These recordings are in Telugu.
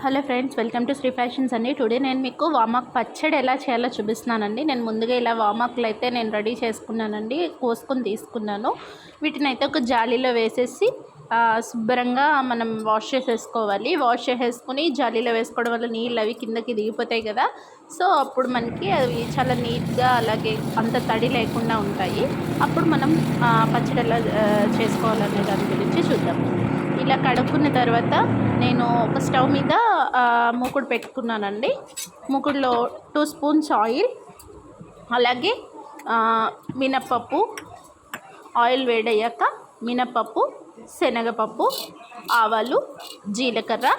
Hello friends, welcome to Sri fashions అండి. టుడే నేను మీకు వామాకు పచ్చడి ఎలా చేయాలో చూపిస్తున్నానండి. నేను ముందుగా ఇలా వామాకులు అయితే నేను రెడీ చేసుకున్నానండి, కోసుకొని తీసుకున్నాను. వీటిని అయితే ఒక జాలీలో వేసేసి శుభ్రంగా మనం వాష్ చేసేసుకోవాలి. వాష్ చేసేసుకుని జాలీలో వేసుకోవడం వల్ల నీళ్ళు అవి కిందకి దిగిపోతాయి కదా, సో అప్పుడు మనకి అవి చాలా నీట్గా అలాగే అంత తడి లేకుండా ఉంటాయి. అప్పుడు మనం పచ్చడి ఎలా చేసుకోవాలనే దాని గురించి చూద్దాం. ఇలా కడుక్కున్న తర్వాత నేను ఒక స్టవ్ మీద మూకుడు పెట్టుకున్నానండి. మూకుడులో 2 స్పూన్స్ ఆయిల్, అలాగే మినప్పప్పు, ఆయిల్ వేడయ్యాక మినప్పప్పు, శనగపప్పు, ఆవాలు, జీలకర్ర,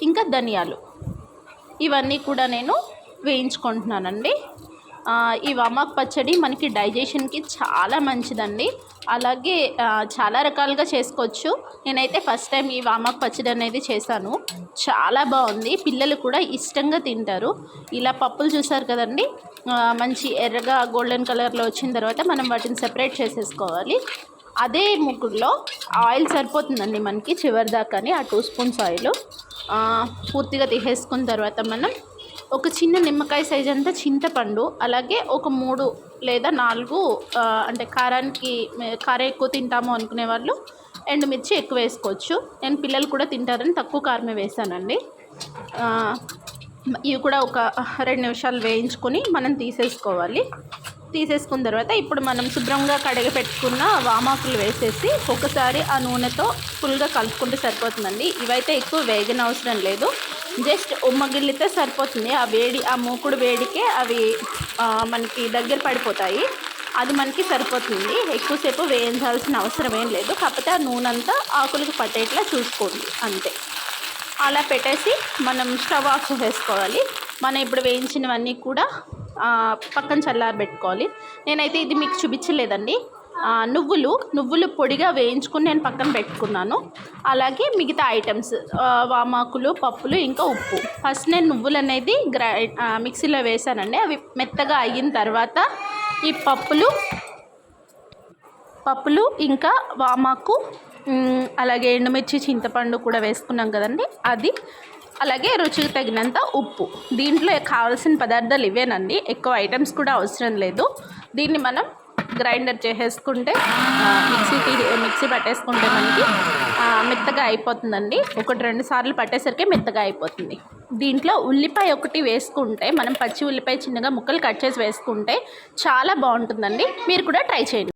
ఇంకా ధనియాలు ఇవన్నీ కూడా నేను వేయించుకుంటున్నానండి. ఈ వామాకు పచ్చడి మనకి డైజెషన్కి చాలా మంచిదండి. అలాగే చాలా రకాలుగా చేసుకోవచ్చు. నేనైతే ఫస్ట్ టైం ఈ వామాకు పచ్చడి అనేది చేశాను. చాలా బాగుంది, పిల్లలు కూడా ఇష్టంగా తింటారు. ఇలా పప్పులు చూసారు కదండి, మంచి ఎర్రగా గోల్డెన్ కలర్లో వచ్చిన తర్వాత మనం వాటిని సెపరేట్ చేసేసుకోవాలి. అదే ముగ్గురులో ఆయిల్ సరిపోతుందండి మనకి చివరి దాకాని. ఆ 2 స్పూన్స్ ఆయిల్ పూర్తిగా తీసేసుకున్న తర్వాత మనం ఒక చిన్న నిమ్మకాయ సైజ్ అంతా చింతపండు, అలాగే ఒక 3 లేదా 4 అంటే కారం ఎక్కువ తింటాము అనుకునే వాళ్ళు ఎండుమిర్చి ఎక్కువ వేసుకోవచ్చు. నేను పిల్లలు కూడా తింటారని తక్కువ కారమే వేసానండి. ఇవి కూడా ఒక 2 నిమిషాలు వేయించుకొని మనం తీసేసుకున్న తర్వాత ఇప్పుడు మనం శుభ్రంగా కడిగి పెట్టుకున్న వామాకులు వేసేసి ఒకసారి ఆ నూనెతో ఫుల్గా కలుపుకుంటే సరిపోతుందండి. ఇవైతే ఎక్కువ వేగనవసరం లేదు, జస్ట్ ఉమ్మగిల్లితే సరిపోతుంది. ఆ మూకుడు వేడికే అవి మనకి దగ్గర పడిపోతాయి. అది మనకి సరిపోతుంది, ఎక్కువసేపు వేయించాల్సిన అవసరం ఏం లేదు. కాకపోతే ఆ నూనె అంతా ఆకులకు పట్టేట్లా చూసుకోండి, అంతే. అలా పెట్టేసి మనం స్టవ్ ఆఫ్ చేసేసుకోవాలి. మనం ఇప్పుడు వేయించినవన్నీ కూడా పక్కన చల్లారబెట్టుకోవాలి. నేనైతే ఇది మీకు చూపించలేదండి. నువ్వులు పొడిగా వేయించుకుని నేను పక్కన పెట్టుకున్నాను. అలాగే మిగతా ఐటమ్స్ వామాకులు, పప్పులు, ఇంకా ఉప్పు. ఫస్ట్ నేను నువ్వులు అనేది మిక్సీలో వేసానండి. అవి మెత్తగా అయిన తర్వాత ఈ పప్పులు ఇంకా వామాకు, అలాగే ఎండుమిర్చి, చింతపండు కూడా వేసుకున్నాం కదండి, అది, అలాగే రుచికి తగినంత ఉప్పు. దీంట్లో కావాల్సిన పదార్థాలు ఇవేనండి, ఎక్కువ ఐటమ్స్ కూడా అవసరం లేదు. దీన్ని మనం గ్రైండర్ చేసేసుకుంటే మిక్సీ పట్టేసుకుంటే మనకి మెత్తగా అయిపోతుందండి. 1-2 సార్లు పట్టేసరికి మెత్తగా అయిపోతుంది. దీంట్లో ఉల్లిపాయ ఒకటి వేసుకుంటే, మనం పచ్చి ఉల్లిపాయ చిన్నగా ముక్కలు కట్ చేసి వేసుకుంటే చాలా బాగుంటుందండి. మీరు కూడా ట్రై చేయండి.